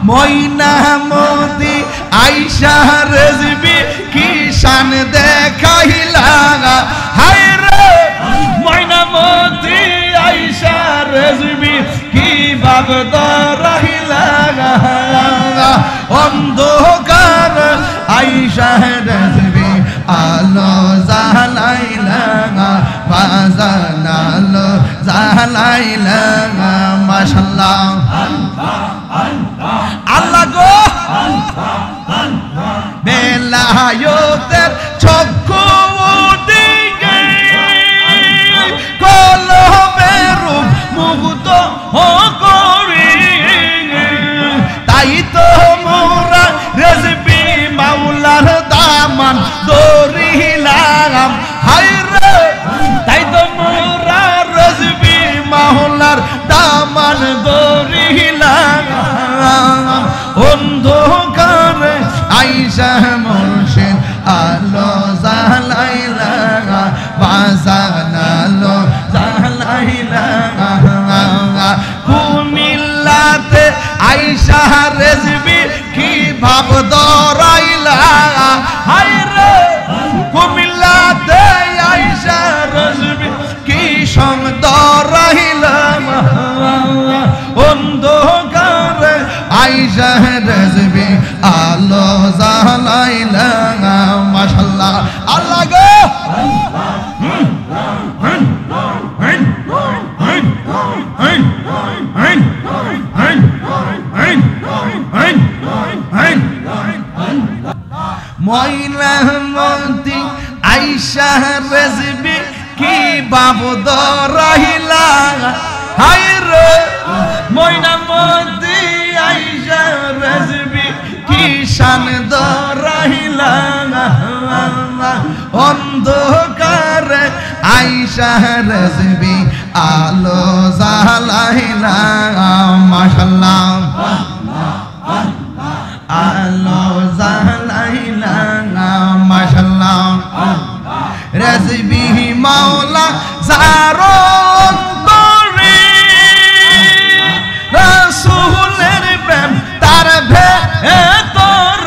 ময়নামতি আইসা রেজবি কি শান দেখাইলা হায় রে ময়নামতি আইসা রেজবি কি ভাব ধরাইলা অন্ধকার আইসা রেজবি আলো জালাইলা বাজান আলো জালাইলা মাশাআল্লাহ আল্লাহ গো বেলায়েতের চক্ষু দিকে কলবের মুগ্ধ করি তাই তো মোরা রেজবি মাওলার দামান ধরিলাম হায় রে তাই তো মোরা রেজবি মাওলার দামান ধরিলাম অন্ধকারে আইসা মুর্শিদ আলো জালাইলা বাজান আলো জালাইলা কুমিল্লাতে আইসা রেজবি কি ভাব ধরাইলা হায় রে কুমিল্লাতে আইসা রেজবি কি সং ধরাইলা অন্ধকারে আইসা রেজবি আলো জালাইলা মাশাআল্লাহ আল্লাহ গো ময়নামতি আইসা রেজবি কি বাব ধরাইলা হায় রে ময়নামতি আইসা রেজবি কি শান ধরাইলা অন্ধকারে আইসা রেজবি আলো জালাইলা মাশাআল্লাহ আলো জালাইলা মাশাআল্লাহ রেজবি মাওলা জারো রাসূলের প্রেম তার ভেতর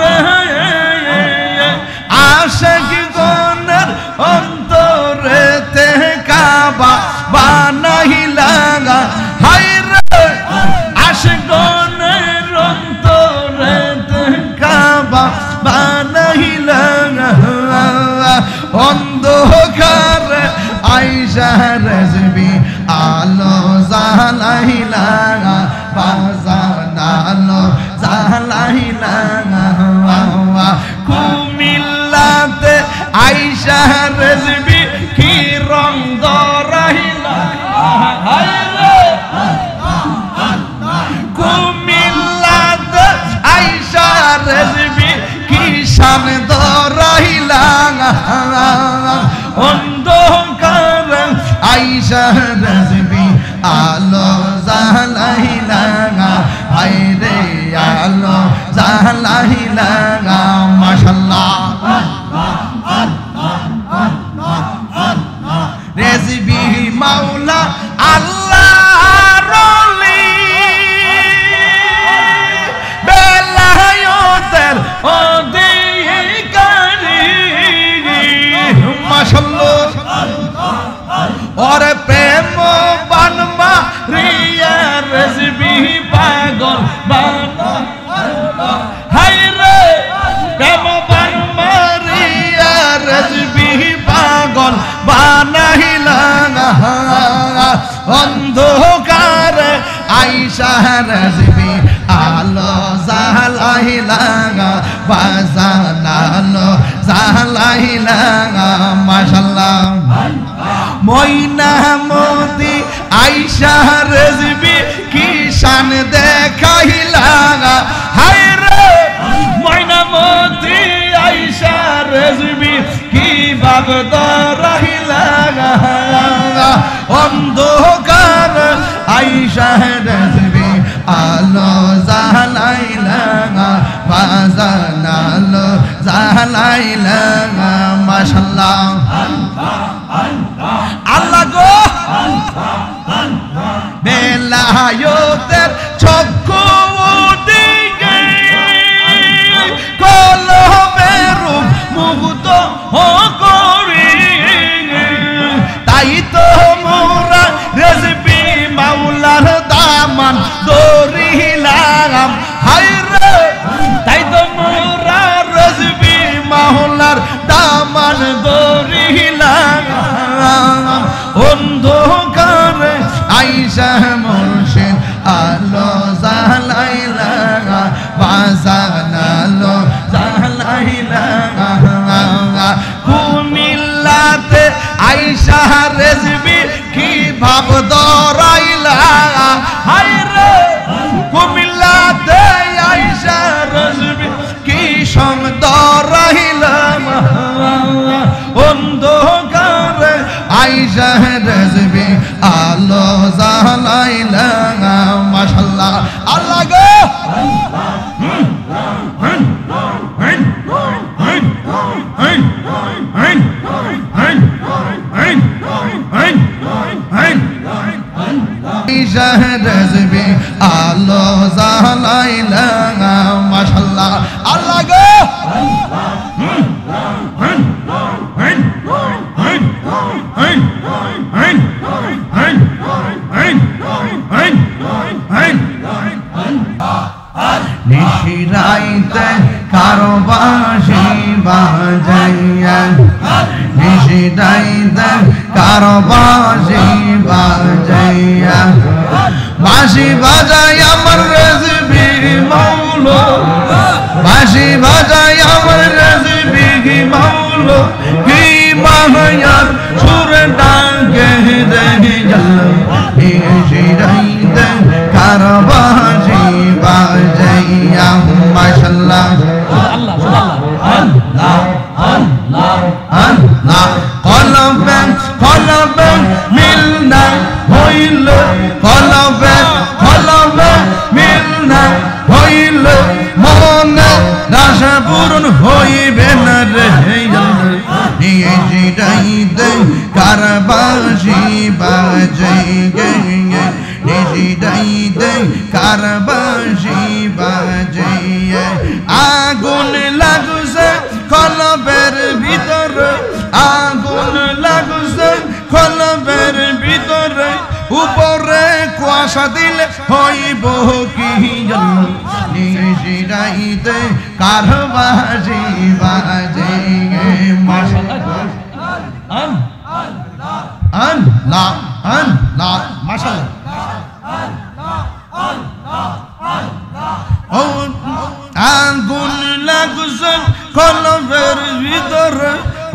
আশিক গণের অন্তরেতে কাবা বানাইলা হায় রে আশিক গণের অন্তরেতে কাবা বানাইলা অন্ধকারে আইসা রেজবি আলো জালাইলা বাজান আলো জালাইলা কুমিল্লাতে আইসা রেজবি কি রং ধরাইলা কুমিল্লাতে আইসা রেজবি কি শান ধরাইলা অন্ধকারে আইসা রেজবি আলো জালাইলা হায় রে আলো জালাইলা মাশাআল্লাহ রেজবি মাওলা আল্লাহর ওলি বেলায়েতের অধিকারী মাশাআল্লাহ ওরে প্রেম বানমা রিয়া রেজবি পাগল বানা হায় রে প্রেম বানমা রিয়া রেজবি পাগল বানাইলা অন্ধকারে আইসা রেজবি আলো জালাইলা বাজান আলো জালাইলা মাশাআল্লাহ ময়নামতি আইসা রেজবি কি শান দেখাইলা হায় রে ময়নামতি আইসা রেজবি কি ভাব ধরাইলা অন্ধকার আইসা রেজবি আলো জালাইলা বাজান আলো জালাইলা মাশাআল্লাহ আল্লাহ গো বেলায়েতের চক্ষু দিকে আইসা রসবি কি সুন্দর রহিলাম অন্ধকারে আইসা রসবি আলো জ্বালাইলা মাশাআল্লাহ আল্লাহ গো রসবি আলো জ্বালাইলা মাশাআল্লাহ আল্লাহ গো নিশিরাইতে কারো বাঁশি বাজাইয়া নিশিরাইতে কারো বাঁশি বাজাইয়া বাঁশি বাজাই আমার রসবি মাওলো বাঁশি বাজাই আমার রসবি মাওলো কি মায়ার সুর ডাকে রে নিশিরাইতে কারো বাঁশি বাজাইয়া মাশাআল্লাহ আল্লাহ আল্লাহ আল্লাহ আল্লাহ কলবে কলবে মিলনা হইল কলবে কলবে মিলনা হইল মনে আশা পূরণ হইবে না রে নিয়ে জিরাইতে কারবাসি বাজাই গে নিশিরাইতে কারবাসি বাজাইয়ে আগুন লাগছে কলবের ভিতরে আগুন লাগছে কলবের ভিতরে উপরে কুয়াশা দিলে হইব কি নিশিরাইতে কারবাসি বাজাইয়ে মাশাআল্লাহ আল্লাহ আল্লাহ মাশাআল্লাহ আগুন লাগছে কলবের ভিতরে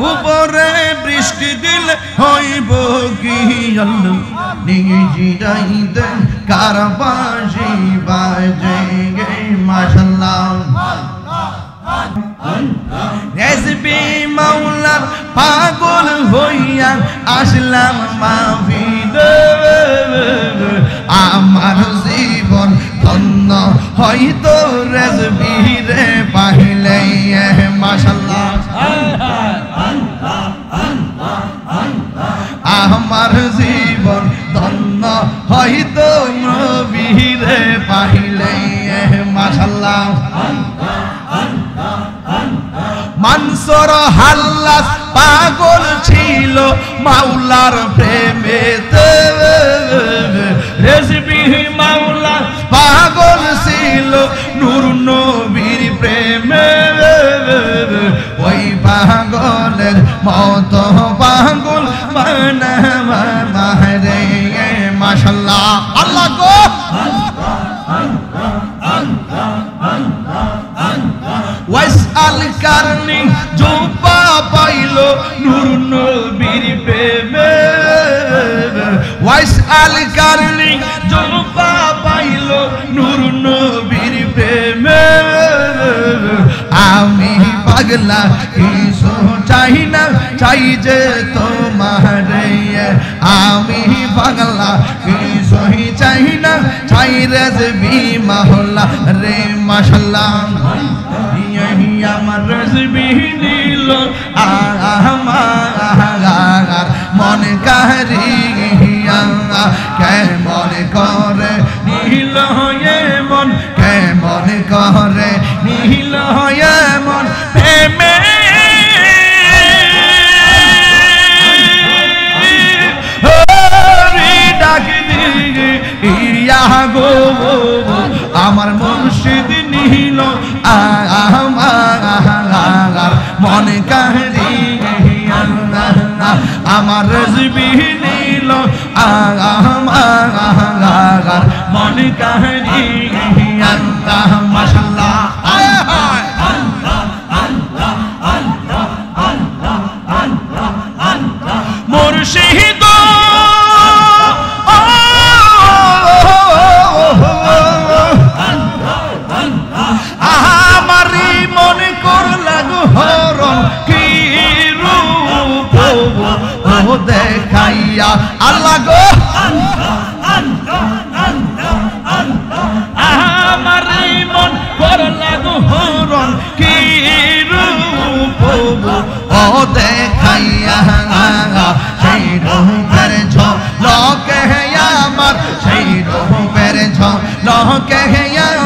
উপরে বৃষ্টি দিলে হইব কি আল্লাহ নিশিরাইতে কারবাসি বাজাইয়ে মাশাআল্লাহ রসবি মাওলার পাগল হইয়া আসলাম মাহফিলে আমার জীবন ধন্য হয়তো রসবি রে পাইলে মাশাআল্লাহ আমার জীবন ধন্য হয়তো নবী রে পাইলে মাশাআল্লাহ মানসুর হাল্লাস পাগল ছিল মাওলার প্রেমেতে রসবি মাওলার পাগল ছিল নূর নবীর প্রেমে ওই পাগলের মতো পাগল বানাবা মারে মাশাআল্লাহ আল্লাহ গো ওয়াসআল কারনি জুবা পাইলো নূর নবীর প্রেমে ওয়াসআল কারনি জুবা পাইলো নূর নবীর প্রেমে আমি পাগলা কিছু চাই না চাই যে তোমারে আমি পাগলা কিছু চাই না চাই রসবি মাওলা রে মাশাআল্লাহ আমার রসবি দিল আমার মন কারিয়া কেমন করে নীল মন কেমন করে নীল মন প্রেমে ডাক দিগে ইয়া গো আমার মুর্শিদ নীল আমার মন কারিয়া আমার রসবি নীল আমার মন কারিয়া মাশাআল্লাহ মুর্শিদ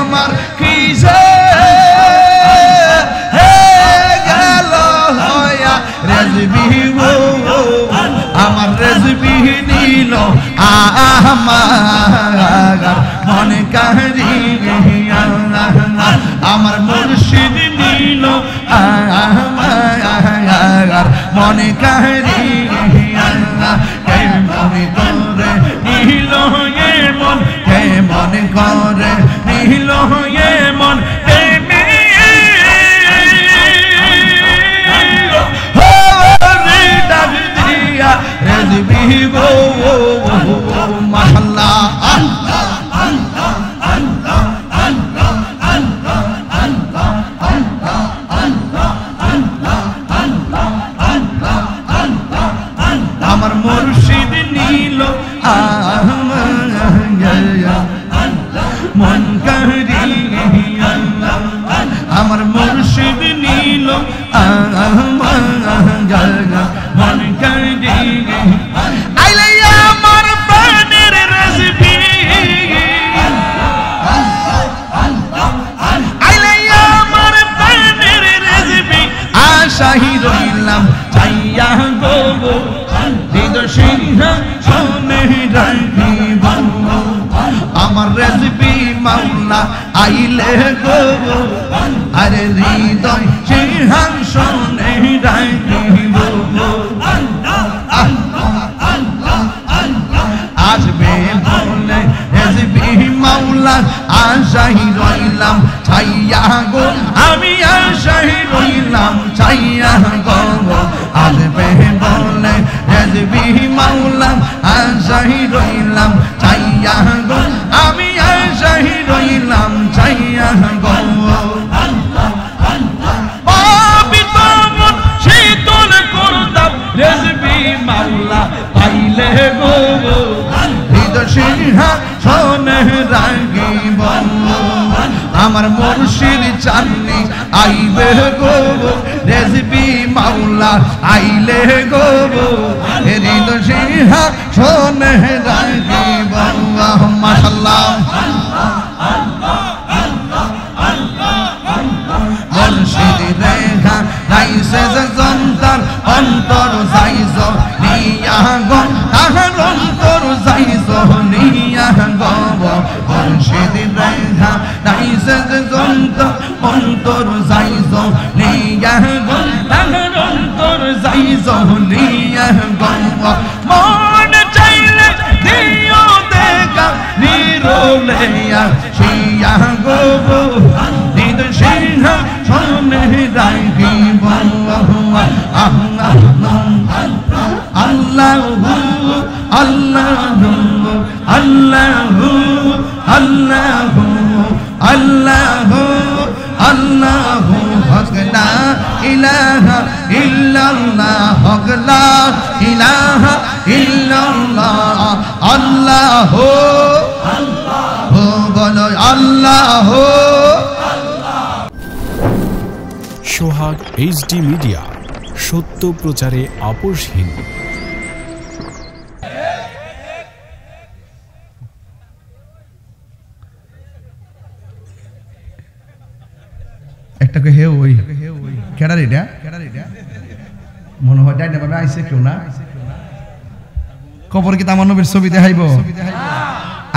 আমার কিসে গেল হয়া রেজবি আমার রেজবি নিল আমার মনে কাহিয়া আমার মুর্শিদ নিল আমার মনে কাহিয়া কে মনে করে নিল মন কে মনে করে নিল মন রেজবি গো মাশাআল্লাহ আমার মুর্শিদ নিল মন কাহিয়া আমার মুর্শিদ নিল মন কাহিয়া আইলে আমার প্রাণের রেজবি আইলে আমার প্রাণের রেজবি আশাহি রইলাম চাইয়া গো হৃদয় সিংহ শোনে রাখিব আমার রেজবি মাওলা আইলে গো আরে হৃদয় সিংহ শোনে রাখিব আসবে বলে রেজবি মাওলা আশাহি রইলাম ছাইয়া গো আমি আশাহি রইলাম ছাইয়া গো আসবে বলে রেজবি মাওলা আশাহি রইলাম ছাইয়া গো আমি আশাহি রইলাম ছাইয়া গো শীতল করতাম রেজবি মাওলা পাইলে গো হৃদয় সিংহ শোনে রাখিব আমার মুর্শিদ চাননি আইবে গো রেজবি মাওলা আইলে গো হৃদয় সিংহ শোনে রাখিব মাশাআল্লাহ মুর্শিদ রেখা রাইছে যে জন্তর অন্তর যাইজ নিয়া গো তাহার অন্তর যাইজ নিয়া গো মুর্শিদ রেখা রাইছে যে জন্তর অন্তর যাইজ নিয়া গো তাহার অন্তর যাইজ নিয়া গো মন চাইলে দিও দেখা নিরোলেয়া শিয়া গো হৃদয় সিংহ শোনে রাখিব আল্লাহ আল্লাহ আল্লাহ আল্লাহ আল্লাহ আল্লাহ হক লা ইলাহা ইল্লাল্লাহ হক লা ইলাহা ইল্লাল্লাহ আল্লাহ আল্লাহ বলো আল্লাহ সোহাগ এইচডি মিডিয়া, সত্য প্রচারে আপোষহীন। একটা হে ওই কেডা রেডা মনে হয় ডাইনে ভাবে আইছে কেউ না কবর কি আমার নবীর ছবি দেখাইব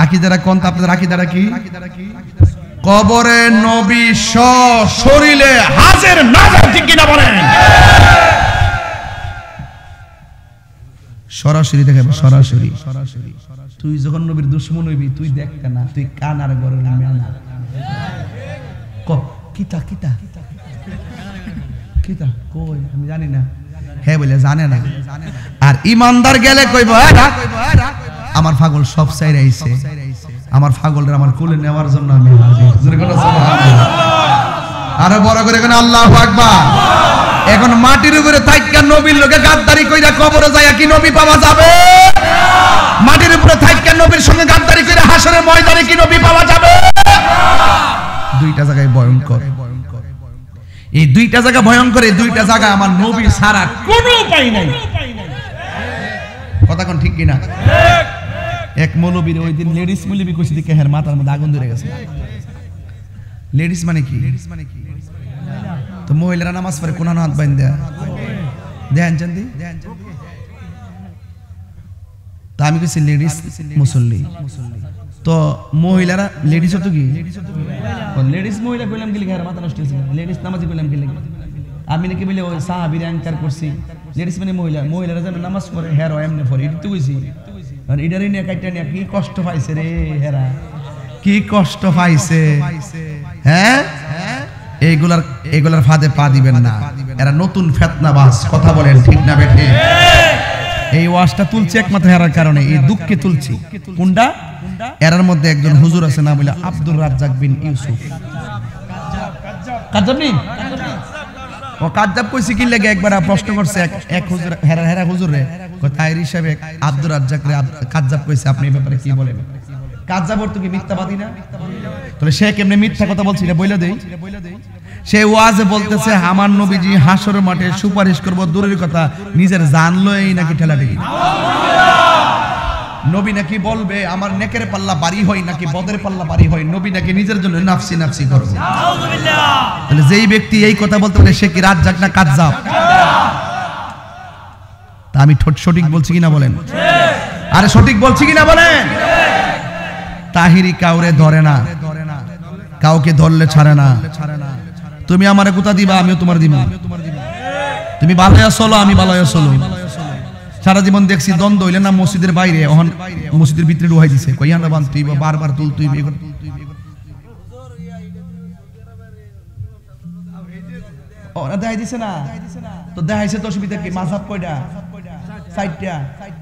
আকিদারা কোন আপনাদের আকিদারা কি কবরে নবী শরীরে হাজির নাজার ঠিক কিনা বলেন সরাসরি দেখাবো সরাসরি তুই যখন নবীর দুশমন হইবি তুই দেখতে না তুই কান আর গরের মেনা ক কিতা কিতা কিতা কই আমি জানি না হে বলে জানে না আর ইমানদার গেলে কইব আমার পাগল সব চাইরে আইছে আমার পাগলরা আমার কোলে নেওয়ার জন্য আমি হাজির জোরে করে সুবহানাল্লাহ আরে বড় করে কোন আল্লাহু আকবার এখন মাটির উপরে থাইকা নবীর লোকে গাদ্দারি কইরা কবরে যায়া কি নবী পাওয়া যাবে মাটির উপরে থাইকা নবীর সঙ্গে গাদ্দারি কইরা হাসরের ময়দানে কি নবী পাওয়া যাবে দুইটা জায়গায় ভয়ঙ্কর এই দুইটা জায়গা ভয়ঙ্কর এই দুইটা জায়গা আমার নবী ছাড়া কোনো উপায় নাই কথা কোন ঠিক কিনা ঠিক এক মৌলবীর ওই দিন লেডিস মৌলবী কইছে দেখে হের মাথার মধ্যে আগুন ধরে গেছে লেডিস মানে কি? তো মহিলারা নামাজ পড়ে কোন হাত বাইন দেয়া দেন চান্দি। তা আমি কইছি লেডিস মুসল্লি, তো মহিলারা লেডিস হতো কি? লেডিস মহিলা কইলাম কি লিখে মাথা নষ্ট হয়েছিল, লেডিস নামাজি কইলাম কি লিখে? আমি নাকি বলে ওই সাহাবীর অ্যাঙ্কার করছি, লেডিস মানে মহিলা, মহিলারা যেন নামাজ পড়ে হেরা এমনি পড়ে, এটা তো কইছি। আর এটারই নিয়ে কাইটা নিয়ে কি কষ্ট পাইছে রে হেরা, কি কষ্ট পাইছে। হ্যাঁ, এইগুলার ফাঁদে পা দিবেন না, এরা নতুন ফিতনাবাজ। কথা বলেন ঠিক না বেঠে? এই ওয়াজটা তুলছি একমাত্র হেরার কারণে, এই দুঃখে তুলছি। কোনটা? এরার মধ্যে একজন হুজুর আছে না বলে আব্দুর রাজ্জাক বিন ইউসুফ। কাজ্জাব নি ও কাজ্জাব কইছে কি লাগে? একবার প্রশ্ন করছে এক হুজুর, হেরা হুজুর রে তাইর হিসাবে আব্দুর রাজ্জাক রে কাজ্জাব কইছে, আপনি এই ব্যাপারে কি বলেন? কাজ্জাব অর্থ কি? মিথ্যাবাদী না? তাহলে সে কেমনে মিথ্যা কথা বলছে এটা বইলা দেই। সে ওয়াজে বলতেছে আমার নবীজি হাসরের মাঠে সুপারিশ করব, দূরের কথা নিজের জান লই নাকি ঠেলাঠেলি। নবী নাকি বলবে আমার নেকের পাল্লা বাড়ি হয় নাকি বদের পাল্লা বাড়ি হয়, নবী নাকি নিজের জন্য নাফসি নাফসি করবে। তাহলে যেই ব্যক্তি এই কথা বলতে পারে সে কি রাজ্জাক না কাজ্জাব? তা আমি সঠিক বলছি কিনা বলেন? আরে সঠিক বলছি কিনা বলেন? তাহিরি কাউরে ধরে না, কাউকে ধরলে ছাড়ে না। তুমি আমারে গুতা দিবা, আমিও তোমার দিব। তুমি ভালোয়া চলো, আমি ভালোয়া চলো। সারা জীবন দেখছি দ্বন্দ্ব হইলে না মসজিদের বাইরে, এখন মসজিদের ভিতরে ঢুকাই দিছে, কইয়ানা বান তুই বারবার তুল তুই। ওরা দেখাই দিছে না তো, দেখাইছে তো অসুবিধা কি? মাযহাব কয়টা? 4টা,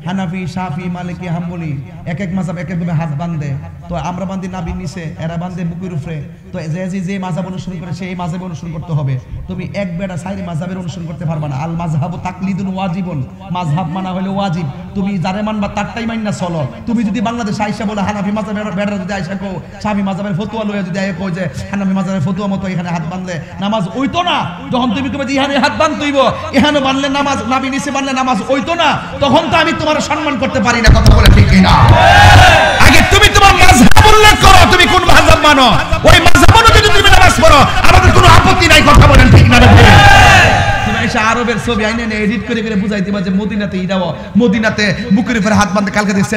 হানাফি, শাফি, মালিকি, হাম্বলি। এক এক মাযহাব এক এক ভাবে হাত বাঁধে। তো আমরা বাঁধি নাবির নিচে, এরা বাঁধে বুকের উপরে। তো যে মাযহাব অনুসরণ করে সেই মাযহাব অনুসরণ করতে হবে। তুমি এক বেটা সাইরি মাযহাবের অনুসরণ করতে পারবা না। আল মাযহাবু তাকলিদুন ওয়াজিবুন, মাযহাব মানা হলো ওয়াজিব। তুমি যারে মানবা তারটাই মাইন্না চলো। তুমি যদি বাংলাদেশ আইসা বলে হানাফি মাযহাবের বেটা যদি আইসা কো, শাফি মাযহাবের ফতোয়া লইয়া যদি আইসা কো যে হানাফি মাযহাবের ফতোয়া মতো এখানে হাত বাঁধলে নামাজ হইতো না, যখন তুমি কবে যে এখানে হাত বাঁধতেইব, এখানে বাঁধলে নামাজ, নাবি নিচে বাঁধলে নামাজ হইতো না, তখন তো আমি তোমার সম্মান করতে পারি না। কথা বলে ঠিক না? আগে তুমি তোমার মাযহাব উল্লেখ করো, তুমি কোন মাযহাব মানো, ওই মাযহাব অনুযায়ী যদি তুমি নামাজ পড়ো আমাদের কোনো আপত্তি নাই। কথা বলেন ঠিক না? তুমি এসে আরবের ছবি আইনে এডিট করে করে বুঝাই দিবা যে মদিনাতে ইদাও, মদিনাতে বুকের উপরে হাত বাঁধে। কালকে দেখছি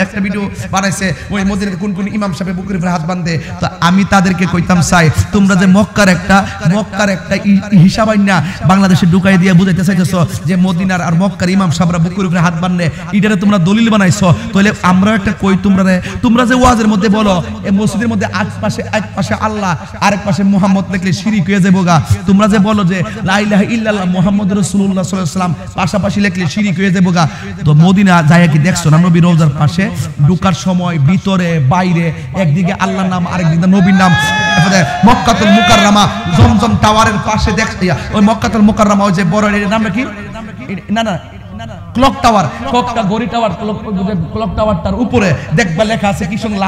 একটা ভিডিও বানাইছে, ওই মদিনাতে কোন কোন ইমাম সাহেব বুকের উপরে হাত বাঁধে। তো আমি তাদেরকে কইতাম চাই, তোমরা যে মক্কার একটা হিসাব আইনা বাংলাদেশে ঢুকাই দিয়ে বুঝাইতে চাইতেছো যে মদিনার আর মক্কার ইমাম সাহেবরা বুকের উপরে হাত বাঁধে, এটারে তোমরা দলিল বানাইছো। তাহলে আমরা একটা কই, তোমরা যে ওয়াজের মধ্যে বলো এই মসজিদের মধ্যে এক পাশে আল্লাহ আরেক পাশে মুহাম্মদ লিখলে শিরিক হয়ে যাবে গা, তোমরা যে বলো যে লা ইলাহা ইল্লাল্লাহ মুহাম্মাদুর রাসূলুল্লাহ সাল্লাল্লাহু আলাইহি ওয়াসাল্লাম পাশাপাশি লিখলে শিরিক হয়ে যাবে গা। তো মদিনা যায় কি দেখছো না? নবীর রওজার পাশে ঢোকার সময় ভিতরে বাইরে একদিকে আল্লাহর নাম আরেকদিকে নবীর নাম। মক্কাতুল মুকাররমা জমজম টাওয়ারের পাশে দেখিয়া ওই মক্কাতুল মুকাররমা ওই যে বড় এর নাম কি? না ক্লক টাওয়ার, গড়ি টাওয়ার, ক্লক টাওয়ারটার উপরে দেখবা লেখা আছে কি সঙ্গে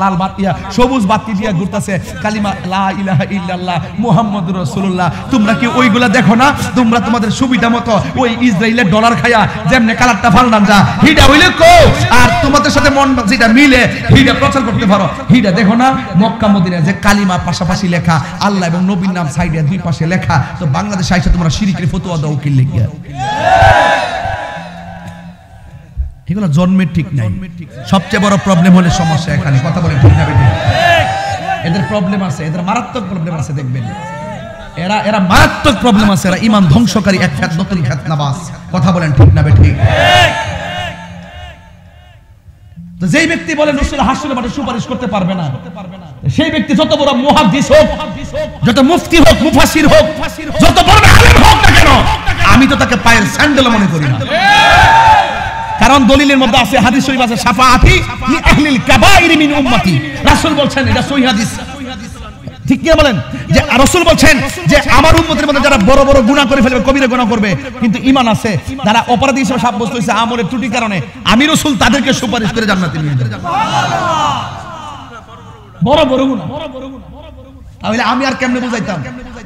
লাল বাতিয়া সবুজ বাতি দিয়া ঘুরতেছে কালিমা লা ইলাহা ইল্লাল্লাহ মুহাম্মাদুর রাসূলুল্লাহ। তোমরা কি ওইগুলা দেখো না? তোমরা তোমাদের সুবিধা মতো ওই ইসরায়েলের ডলার খায়া যেমনে কালারটা ফালনান যা হিডা হইলে কো, আর তোমাদের সাথে মন যেটা মিলে হিডা প্রচার করতে পারো। হিডা দেখো না মক্কা মদিনা যে কালিমা পাশাপাশি লেখা, আল্লাহ এবং নবীর নাম সাইডে দুই পাশে লেখা। তো বাংলাদেশে আইসা তোমরা শিরকের ফতোয়া দাও কি লিখিয়া? এগুলো জন্মের ঠিক নাই। সবচেয়ে বড় প্রবলেম হলে সমস্যা এখানে। কথা বলে ঠিক না? এদের প্রবলেম আছে, এদের মারাত্মক প্রবলেম আছে। দেখবেন এরা মারাত্মক প্রবলেম আছে, এরা ঈমান ধ্বংসকারী এক নতুন ফিতনাবাজ। কথা বলেন ঠিক না? ঠিক। তো যেই ব্যক্তি বলে রাসূল হাসরের মাঠে সুপারিশ করতে পারবে না, সেই ব্যক্তি যত বড় মুহাদ্দিস হোক, যত মুফতি হোক, মুফাসসির হোক, যত বড় আলেম হোক না কেন, আমি তো তাকে পায়ের স্যান্ডেল মনে করি না। কারণ দলিলের মধ্যে আছে, হাদিস শরীফ আছে, শাফাআতি লি আহলিল কাবাইরি মিন উম্মতি। রাসূল বলছেন, এটা সহিহ হাদিস, ঠিক কি বলেন? যে রাসূল বলছেন যে আমার উম্মতের মধ্যে যারা বড় বড় গুনাহ করে ফেলবে, কবিরা গুনাহ করবে, কিন্তু ঈমান আছে, যারা অপরাধী হিসেবে সাব্যস্ত হয়েছে আমলের ত্রুটির কারণে, আমি রাসূল তাদেরকে সুপারিশ করে জান্নাতে নিয়ে যাব। সুবহানাল্লাহ। বড় বড় গুনাহ। তাহলে আমি আর কেমনে বুঝাইতাম?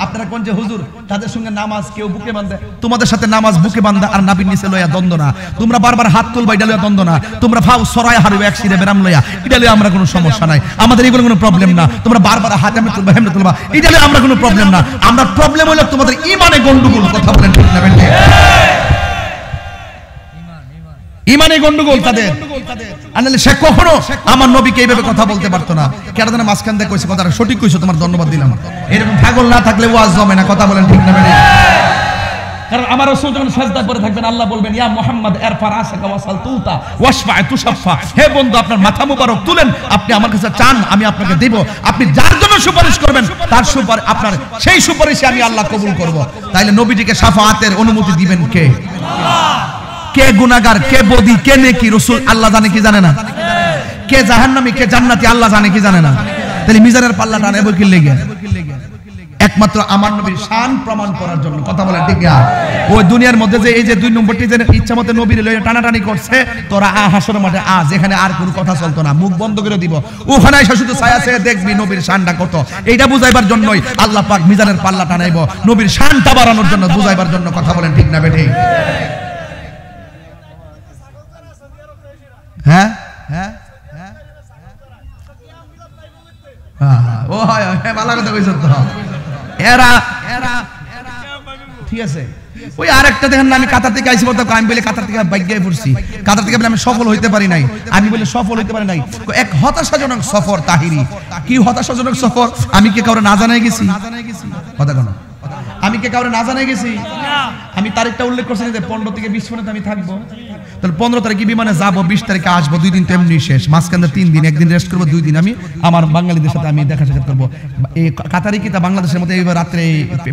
আপনারা কোন যে হুজুর তাদের সঙ্গে নামাজ কেউ বুকে বাঁধে, তোমাদের সাথে নামাজ বুকে বাঁধা আর নাবির নিচে লইয়া দ্বন্দ্ব না, তোমরা বারবার হাত তুলবা এটা লইয়া দ্বন্দ্ব না, তোমরা ফাউ সরাই হারবে এক সিরে বেরাম লইয়া এটা লইয়া আমরা কোনো সমস্যা নাই, আমাদের এগুলো কোনো প্রবলেম না, তোমরা বারবার হাত এমনি তুলবা হেমনে তুলবা এটা লইয়া আমরা কোনো প্রবলেম না, আমরা প্রবলেম হলো তোমাদের ঈমানে গন্ডগোল। কথা বলেন ঠিক না বেঠিক? ঈমানে গন্ডগোল তাদের, আনলে সে কখনো আমার নবীকে এইভাবে কথা বলতে পারতো না। কেন জানা মাঝখান দিয়ে কইছে কথাটা সঠিক কইছো, তোমার ধন্যবাদ দিলাম। এরকম পাগল না থাকলে ওয়াজ জমে না। কথা বলেন ঠিক না বেঠিক? কারণ আমার রাসূল যখন সাজদায় পড়ে থাকবেন আল্লাহ বলবেন ইয়া মুহাম্মদ ইরফা রাসাকা ওয়াসাল তুতা ওয়াশফা তুশাফা, হে বন্ধু আপনার মাথা মুবারক তুলেন, আপনি আমার কাছে চান আমি আপনাকে দেব, আপনি যার জন্য সুপারিশ করবেন তার সুপারিশ আপনার সেই সুপারিশে আমি আল্লাহ কবুল করব। তাইলে নবীজিকে শাফাআতের অনুমতি দিবেন কে? কে গুনাহগার, কে বদি, কে নেকি রাসূল আল্লাহ জানে কি জানে না? কে জাহান্নামী, কে জান্নাতি আল্লাহ জানে কি জানে না? তাহলে মিজানের পাল্লাটা নেব কি লেগে? একমাত্র আমার নবীর শান প্রমাণ করার জন্য। কথা বলে ঠিক না? ওই দুনিয়ার মধ্যে যে এই যে দুই নম্বরটি যে ইচ্ছা মতো নবীর লইয়া টানাটানি করছে, তোরা হাসরের মাঠে যেখানে আর কোনো কথা চলতো না, মুখ বন্ধ করে দিব, ওখানে এসে শুধু ছায়া চেয়ে দেখবি নবীর শানটা কত। এইটা বুঝাইবার জন্যই আল্লাহ পাক মিজানের পাল্লা টানাইব, নবীর শানটা বাড়ানোর জন্য, বুঝাইবার জন্য। কথা বলেন ঠিক না বেঠিক? হ্যাঁ হ্যাঁ ও হয় ভালো কথা কইছ তো। এরা ঠিক আছে। ওই আরেকটা দেখেন না, আমি কাতার থেকে আইছি বলতে, আমি বলে কাতার থেকে বাইকে পড়ছি, কাতার থেকে বলে আমি সফল হইতে পারি নাই, আমি বলে সফল হইতে পারি নাই। এক হতাশাজনক সফর তাহিরি। কি হতাশাজনক সফর? আমি কি কাউরে না জানাই গেছি? কথা কোন আমি কি কাউরে না জানাই গেছি? আমি তারিখটা উল্লেখ করছি যে 15 থেকে 20 পর্যন্ত আমি থাকবো। তাহলে 15 তারিখে বিমানে যাবো, 20 তারিখে আসবো, 2 দিন তো এমনি শেষ, মাঝখানে 3 দিন, একদিন রেস্ট করবো, 2 দিন আমি আমার বাঙালিদের সাথে আমি দেখা সাক্ষাৎ করবো। এই কাতারি কি তা বাংলাদেশের মধ্যে এইবার রাত্রে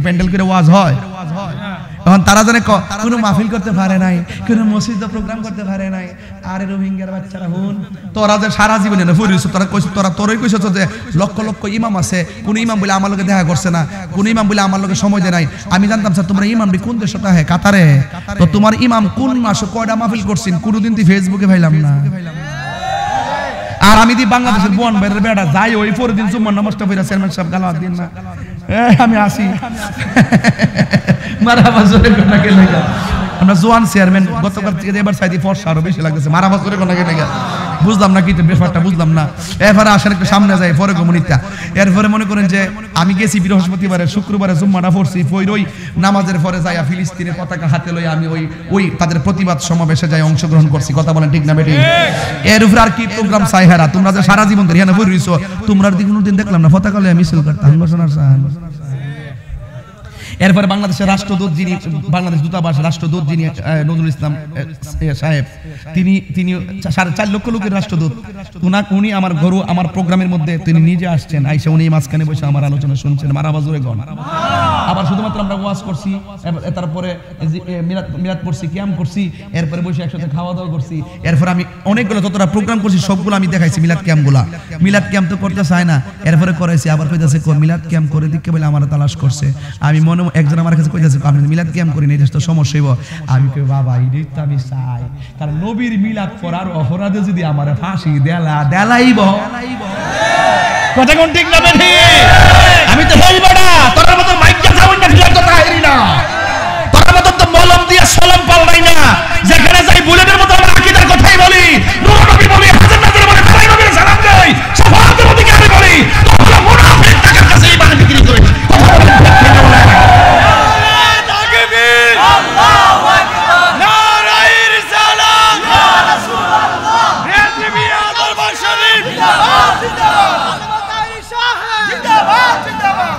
প্যান্ডেল করে ওয়াজ হয়? তখন তারা জানে কোনো মাহফিল করতে পারে নাই, কোনো মসজিদে প্রোগ্রাম করতে পারে নাই। আরে রোহিঙ্গার বাচ্চারা হুন, তোরা যে সারা জীবনে না ফুরিয়েছ, তোরা কইছ, তোরাই কইছ যে লক্ষ লক্ষ ইমাম আছে, কোন ইমাম বলে আমার লগে দেখা করছে না, কোন ইমাম বলে আমার লগে সময় দেয় নাই। আমি জানতাম স্যার তোমরা ইমাম কোন দেশে থাকে? কাতারে। তো তোমার ইমাম কোন মাসে কয়টা মাহফিল করছেন কোনদিন তুই ফেসবুকে পাইলাম না। আর আমি দি বাংলাদেশের বোন ভাইয়ের বেটা যাই ওই পরের দিন জুম্মার নামাজটা পড়া চেয়ারম্যান সাহেব গালাওয়াত দিন না, আমি আসি মারাবা জোরে কোনা কে লাগা। আমরা জোয়ান চেয়ারম্যান গতবার থেকে এবার সাইদি ফর্সা আরো বেশি লাগতেছে, মারাবা জোরে কোনা কে লাগা। বুঝলাম না কি ব্যাপারটা, বুঝলাম না। এরপরে আসেন একটু সামনে যাই, পরে কমিউনিটা। এরপরে মনে করেন যে আমি গেছি বৃহস্পতিবারে, শুক্রবারে জুম্মাটা পড়ছি, ওই নামাজের পরে যাই ফিলিস্তিনের পতাকা হাতে লই আমি ওই তাদের প্রতিবাদ সমাবেশে যাই অংশগ্রহণ করছি। কথা বলেন ঠিক না বেটি? এর উপরে আর কি প্রোগ্রাম চাই? হেরা তোমরা যে সারা জীবন ধরে এখানে বই রইছো, তোমরা কোনোদিন দেখলাম না পতাকা লইয়া মিছিল করতাম ঘোষণার চান। এরপরে বাংলাদেশের রাষ্ট্রদূত যিনি, বাংলাদেশ দূতাবাস রাষ্ট্রদূত যিনি নজরুল ইসলাম সাহেব, তিনি 4.5 লক্ষ লোকের রাষ্ট্রদূত, উনি আমার ঘর আমার প্রোগ্রামের মধ্যে তিনি নিজে আসছেন, আইসা উনি মাঝখানে বসে আমার আলোচনা শুনছেন। মারাবা জোরে গণ। আবার শুধুমাত্র আমরা ওয়াজ করছি, তারপরে মিলাদ পড়ছি, কিয়াম করছি, এরপরে বসে একসাথে খাওয়া দাওয়া করছি। এরপরে আমি অনেকগুলো যতটা প্রোগ্রাম করছি সবগুলো আমি দেখাইছি মিলাদ কিয়ামগুলা। মিলাদ কিয়াম তো করতে চায় না, এরপরে করাইছি, আবার কইতাছে মিলাদ কিয়াম করে দিকে বলে আমার তালাশ করছে। আমি মনে একজন আমার কাছে কইতাছে আপনি মিলাদ কিয়াম করেন, এটা তো সমস্যা হইব। আমি কই বাবা এইটাই তো আমি চাই, কারণ নবীর মিলাদ করার অপরাধে যদি আমার ফাঁসি দেলাইব। কথা কোন ঠিক না বেঠি? আমি তো হেই বড়া তোর মত মাইকা যাওন না, ফিলার তো তাইরি না, তোর মত তো মলম দিয়া সলাম পাল্টাই না। যেখানে যাই বুলেটের মতো আমরা আকীদার কথাই বলি, নূর নবী বলি, হাসান নাজের বলি, তাই নবীর সালাম দেই, শাফাআতের নবীকে আমি বলি, তোমরা মুনাফিক টাকার কাছে ঈমান বিক্রি করে। কথা বলেন ঠিক না? তাকবীর, আল্লাহু আকবার, নারায়ে রিসালাত, ইয়া রাসূলুল্লাহ, হে নবী দরবার শরীফ, জিন্দাবাদ জিন্দাবাদ, জিন্দাবাদ।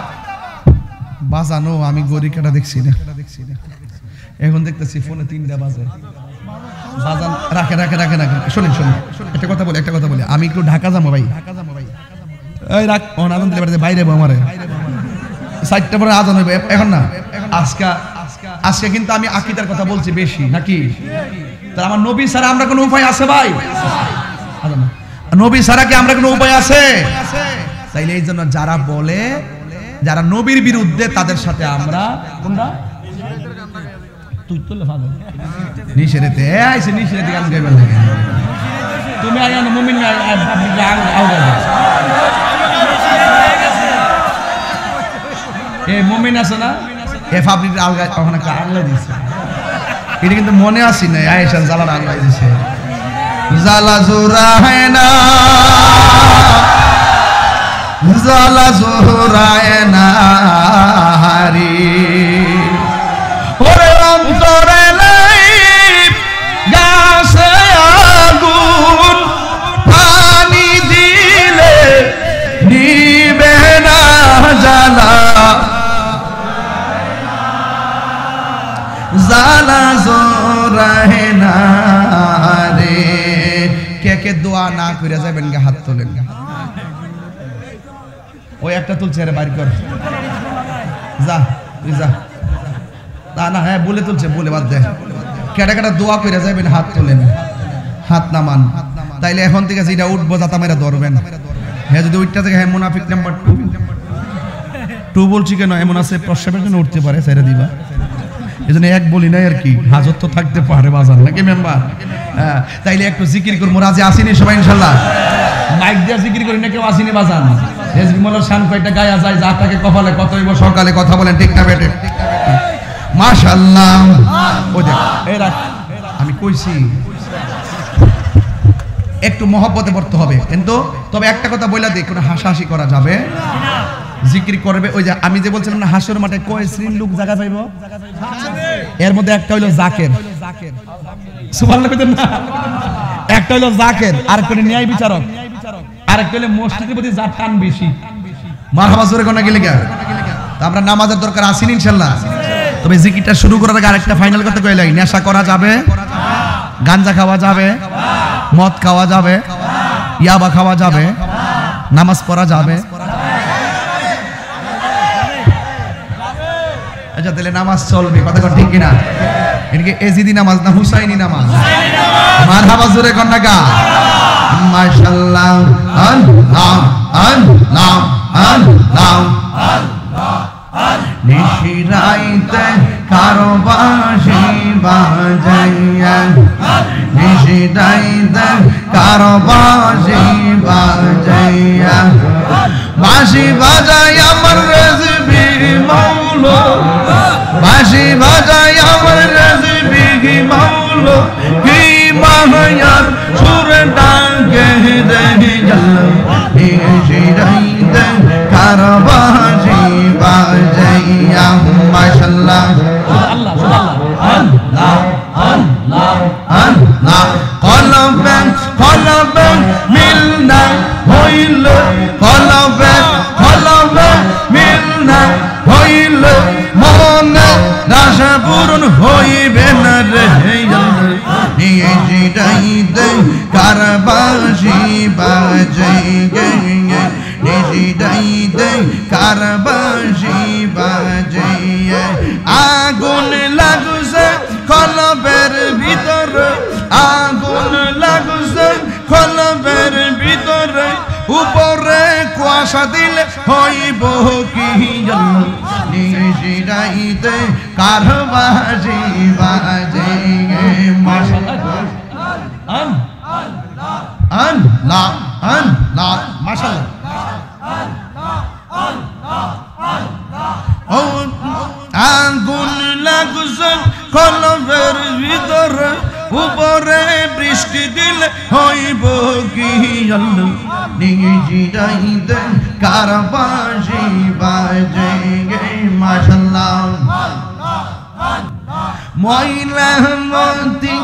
বাজানো আমি গরিকাটা দেখছি না, এখন দেখতেছি ফোনে 3টা বাজে। বাজান রাখে রাখে রাখে রাখে। শুনেন শুনেন একটা কথা বলি, আমি একটু ঢাকা যাবো ভাই। এই রাখ আজান দিলে বাইরে আমারে 4টা পরে আজান হইবে এখন না। আজকে কিন্তু আমি আকীদার কথা বলছি বেশি নাকি? তাহলে আমার নবী ছাড়া আমরা কোনো উপায় আছে ভাই? নবী ছাড়া কি আমরা কোনো উপায় আছে? তাইলে এই জন্য যারা বলে, যারা নবীর বিরুদ্ধে, তাদের সাথে আমরা কোনটা তুই তুলে ফাগল নিশরেতে আইছে, নিশরেতে গান গাইবার লাগে। তুমি আয়ান মুমিন আউগা এই মুমিন আছে না এ ফাবরিক আলগা ওখানে আলগা দিছে এটা কিন্তু মনে আসি না আয়েশা জালাল আলগা দিছে জালা জোরায় না জালা জোরায় না হারি ওরে অন্তরে নাই গাছে আগুন পানি দিলে নিবে না জালা জালা জোরায় না রে কে কে দোয়া না করে যাবেন গা হাত তোলেন ওই একটা তুলছে রে বাইর কর যা তুই যা না না হ্যাঁ বলে তুলছে বলে বাদ দে কেটা কেটা দোয়া করে যাবেন হাত তোলেন হাত নামান তাইলে এখন থেকে যেটা উঠবো যাতা মেরা ধরবেন হ্যাঁ যদি ওইটা থেকে হ্যাঁ মুনাফিক নাম্বার 2 বলছি কেন এমন আছে প্রস্রাবের জন্য উঠতে পারে ছেড়ে দিবা এজন্য এক বলি নাই আর কি হাজত তো থাকতে পারে বাজার নাকি মেম্বার হ্যাঁ তাইলে একটু জিকির করবো রাজি আসিনি সবাই ইনশাল্লাহ মাইক দিয়ে জিকির করি না কেউ আসিনি বাজান হেজবি মোল্লার শান কয়টা গায়া যায় যা তাকে কপালে কত হইব সকালে কথা বলেন ঠিক না বেটে মাশাআল্লাহ ও দেখ এই রাখ আমি কইছি একটু মহব্বতে পড়তে হবে কিন্তু তবে একটা কথা বইলা দিই কোনো হাসাহাসি করা যাবে না জিকির করবে ওই যে আমি যে বলছিলাম না হাসর মাঠে কয় শ্রেণীর লোক জায়গা পাইবো এর মধ্যে একটা হইলো জাকের সুবহানাল্লাহ কইতেন না একটা হইলো জাকের আর একটা ন্যায় বিচারক আর একটা হইলো মসজিদের প্রতি যার টান বেশি মারহাবা জোরে কোনা গেলে গা আমরা নামাজের দরকার আসেন ইনশাআল্লাহ তবে জিকিরটা শুরু করার আগে আরেকটা ফাইনাল কথা কইলাই নেশা করা যাবে গাঞ্জা খাওয়া যাবে মদ খাওয়া যাবে ইয়াবা খাওয়া যাবে নামাজ পড়া যাবে আচ্ছা তাহলে নামাজ চলবে কথা কর ঠিক কিনা এদিকে এজিদি নামাজ না হুসাইনি নামাজ মারহাবা জোরে কোন না গা মাশাআল্লাহ আল্লাহ আল্লাহ আল্লাহ নিশিরাইতে কারো বাঁশি বাজাইয়া নিশিরাইতে কারো বাঁশি বাজাইয়া বাঁশি বাজাই আমার রেজবি মাওলা বাঁশি বাজাই আমার রেজবি মাওলা কি মায়ার সুর ডাকে দেহি জাল্লা নিশিরাইতে কারো বাঁশি বাজাইয়া মাশাআল্লাহ আল্লাহ আল্লাহ আল্লাহ আল্লাহ কলবে মিলনা হইল কলবে মিলনা হইল মনে আশা পূরণ হইবে না রে নিয়ে জিরাইতে কারবাসি বাজাই গে নিশিরাইতে কারবাসি বাজাই আগুন লাগছে কলবের ভিতরে আগুন লাগছে কলবের ভিতরে উপরে কুয়াশা দিলে হইব কি নিশিরাইতে কারবাসি বাজাই গে মাশাআল্লাহ আল্লাহ আল্লাহ আল্লাহ মাশাআল্লাহ আগুন লাগছে কলবের ভিতরে উপরে বৃষ্টি দিলে হইব কি আল্লাহ নিজিরাইতে কারবাসি বাজাই গে মাশাআল্লাহ ময়নামতি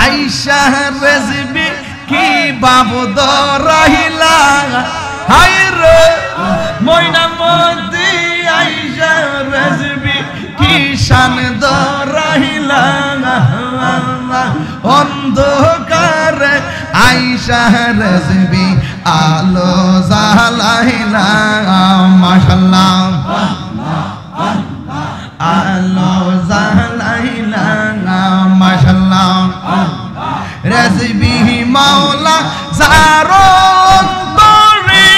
আয়েশা রেজবি কি বাবু দরাইলা হায়রে ময়নামতি আয়েশা রেজবি কি শান দরাইলা অন্ধকারে আয়েশা রেজবি আলো জালাইলা মাশাআল্লাহ আলো জালাইলা মাশাআল্লাহ রেজবি মাওলা জারো তরি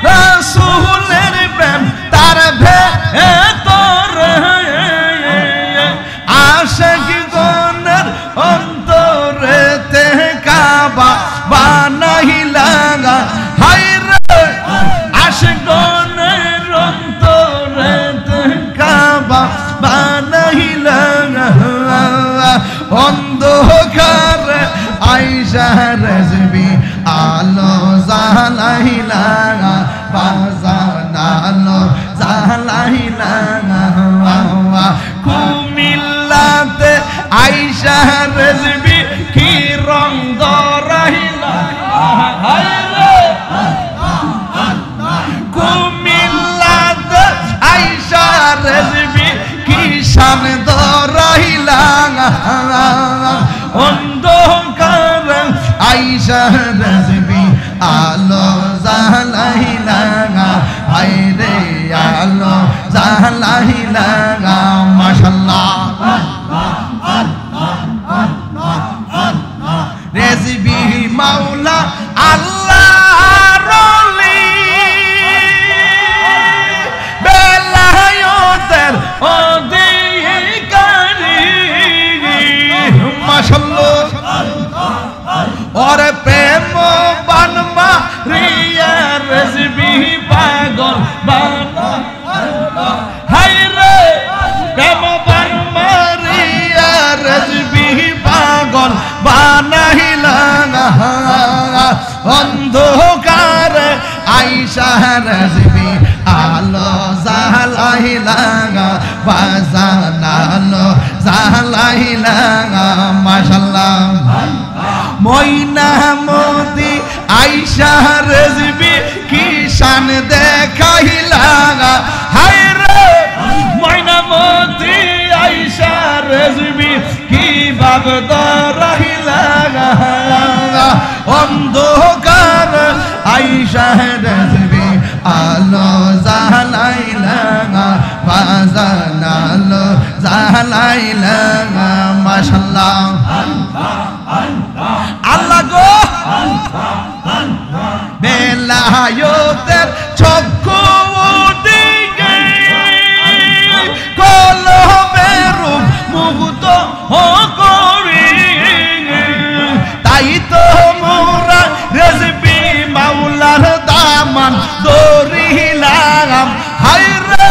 রাসূলের প্রেম তার ভেতর আশিক গণের অন্তরে তে কাবা বানাইলা হায়রে আশিক গণের অন্তর রেজবি কি শান দরাইলা অন্ধকার আইসা রেজবি আলো জালাইলা হায়রে আলো জালাইলা মাশাআল্লাহ রেজবি মাওলা আল্লাহ রলি বেলায়েতের অধিকারী মাশাআল্লাহ ওরে প্রেম বানমা রিয়া রেজবি পাগল বানা হায়রে প্রেম বানমা রিয়া রেজবি পাগল বানাইলা অন্ধকার আইসা রেজবি আলো জালাইলা বাজানালো জালাইলা মাশাআল্লাহ ময়না মতি আইসা রেজবি কি শান দেখাইলা হায়রে ময়না মতি আইসা রেজবি কি বাব দরাইলা অন্ধকার আইসা রেজবি আলো জালাইলা বাজানালো জালাইলা মাশাআল্লাহ আল্লাহ গো বেলায়েতের চক্ষু দিকে কলবের মুগ্ধ করি তাই তো মোরা রেজবি মাওলার দামান ধরিলাম হায়রে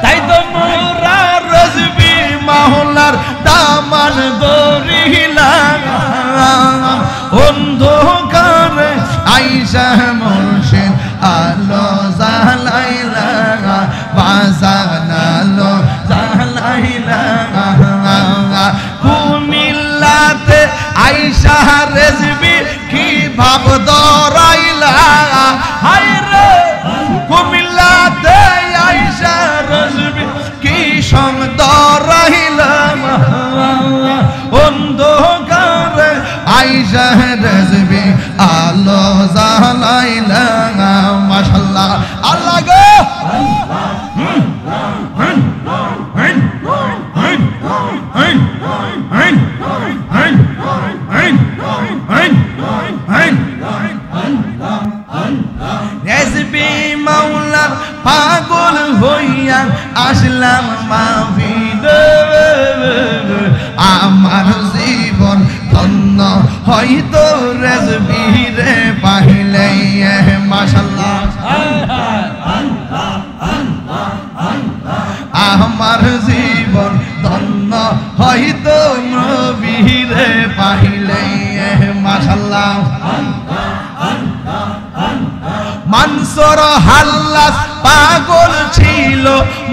তাই তো মোরা রেজবি মাওলার দামান ধরিলাম অন্ধকার আইসা মুর্শিদ আলো জালাইলা বাজানালো জালাইলা কুমিল্লাতে আইসা রেজবি কি ভাব দরাইলা হায়রে কুমিল্লাতে আইসা রেজবি কি সং দরাইলা অন্ধকার আইসা রেজবি আলো জালাইলা মাশাআল্লাহ আল্লাহ গো রেজবি মাওলার পাগল হইয়া আসলাম মাহফিলে আমার জীবন ধন্য হয়তো রেজবি রে পাইলে মাশাআল্লাহ আমার জীবন ধন্য হয়তো নবী রে পাইলে মাশাআল্লাহ মানসুর হাল্লাস পাগল ছিল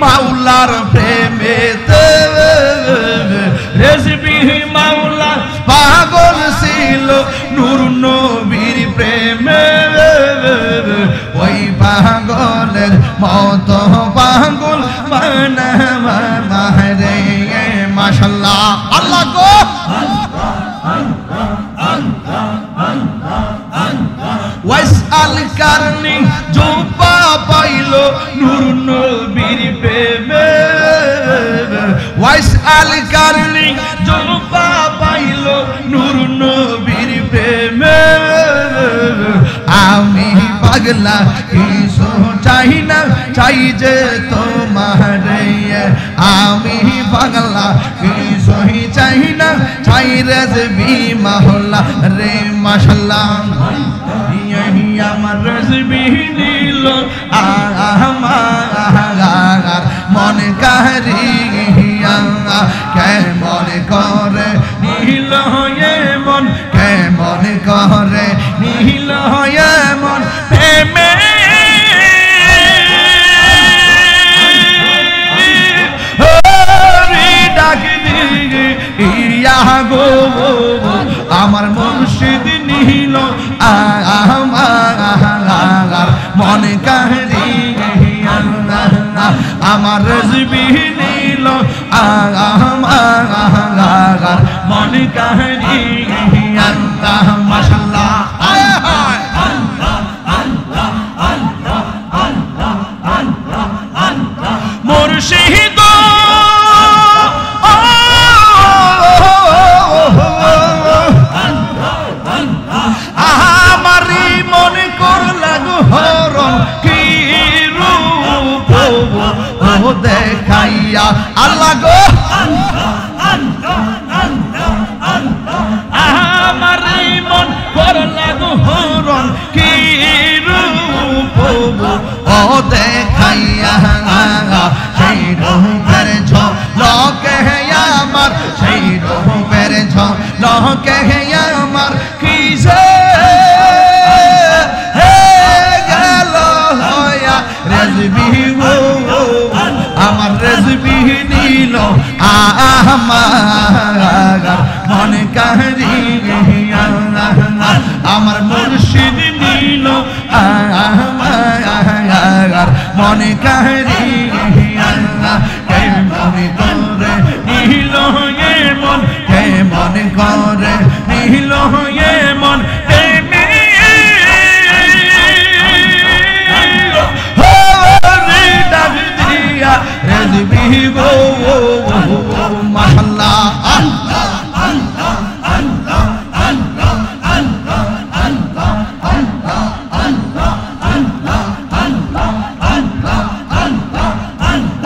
মাওলার প্রেমেতে রেজবি মাওলা পাগল ছিল নূর নবীর প্রেমে ওই পাগলের মতো পাগল বানাবা মাহরে মাশাআল্লাহ আল্লাহ গো ওয়াসআল কারনি জুবা পাইলো নূর নবীর প্রেমে ওয়াসআল কারনি জুবা পাইলো নূর নবীর প্রেমে আমি পাগলা কিছু চাই না চাই যে তোমারে আমি পাগলা কিছু চাই না চাই রেজবি মাওলা রে মাশাআল্লাহ আমার রেজবি দিল আমার মন কারিয়া কেমন করে নীল মন কেমন করে নীল মন প্রেমে ডাক দিগে ইয়া গো আমার মুর্শিদ নীল আমার মন কারিয়া আমার রেজবি নিল আমার মন কাহিয়া মাশাআল্লাহ মুর্শিদ আমারি মনে করলা গো হরণ কি রূপ ও দেখাইয়া আল্লাহ গো আমারি মন করলা গো হরণ কি রূপ ও দেখাইয়া সেই রূপের ঝলকে আমার সেই রূপের ঝলকে আমার কি যে গেল হইয়া রেজবি আমার রেজবি নিল আমার মনে কাহিয়া আমার মুর্শিদ নিল আমার মনে কাহিয়া কে মনে করে নিল এ মন কে মনে করে নিল এ মন রেজবি গো মাশাআল্লাহ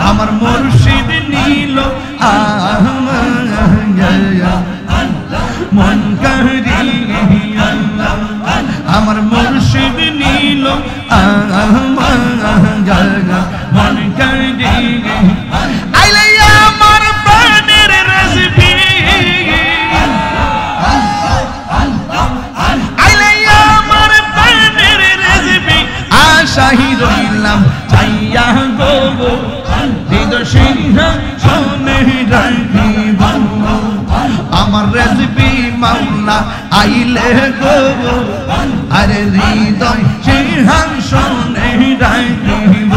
আমার মুর্শিদ নিল মন কাহিয়া আমার মুর্শিদ নিল মন কাহিয়া আইলে আমার প্রাণের রেজবি আইলে আমার প্রাণের রেজবি আশাহি রইলাম চাইয়া গো সিংহ শোনে রাখিব আমার রেজবি মাওলা আইলে গো আরে হৃদয় সিংহ শোনে রাখিব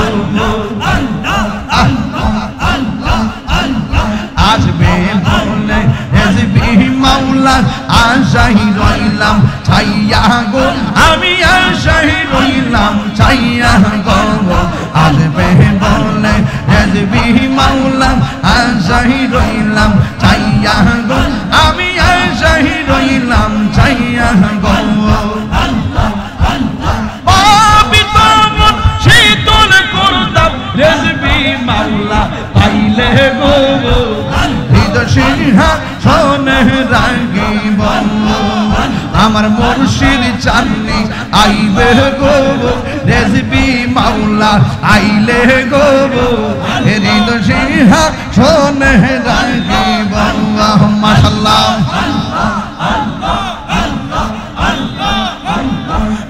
আসবে বলে রেজবি মাওলা আশাই রইলাম ছাইয়া গো আমি আশাই রইলাম ছাইয়া গো আসবে বলে রেজবি মাওলা আশাই রইলাম ছাইয়া গো আমি আশাই রইলাম ছাইয়া গো শীতল করতাম রেজবি মাওলা পাইলে গো হৃদয় সিংহ শোনে রাখিব আমার মুর্শিদ চাননি আইবে গো রেজবি মাওলা আইলে গো হৃদয় সিংহ শোনে রাখিব মাশাআল্লাহ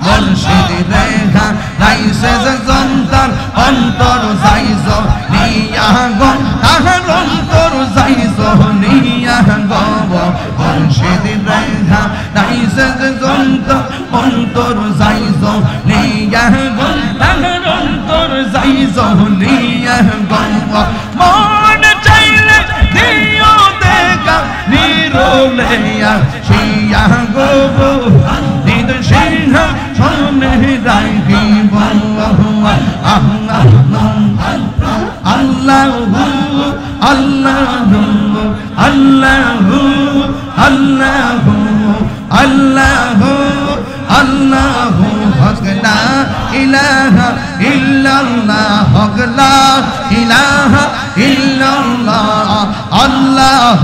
মুর্শিদ রেখা রাইছে যে সন্তান অন্তর যাইছ নিয়া গো তাহার অন্তর যাইছ নিয়া গো মুর্শিদ রেখা রাইছে যে সন্তান অন্তর যাইছ নিয়া গো তাহার অন্তর যাইছ নিয়া গো মন চাইলে দিও দেখা নিরোলেয়া শিয়া গো হৃদয় সিংহ শোনে রাখিব আল্লাহ আল্লাহ আল্লাহ আল্লাহ আল্লাহ আল্লাহ হক লা ইলাহা ইল্লাল্লাহ হক লা ইলাহা ইল্লাল্লাহ আল্লাহ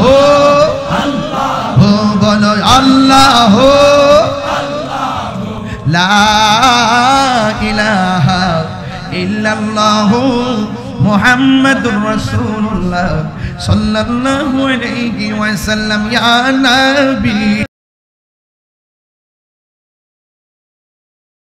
আল্লাহ বলো আল্লাহ লা ইলাহা ইল্লাল্লাহ মুহাম্মাদুর রাসূলুল্লাহ সাল্লাল্লাহু আলাইহি ওয়াসাল্লাম ইয়া নবী।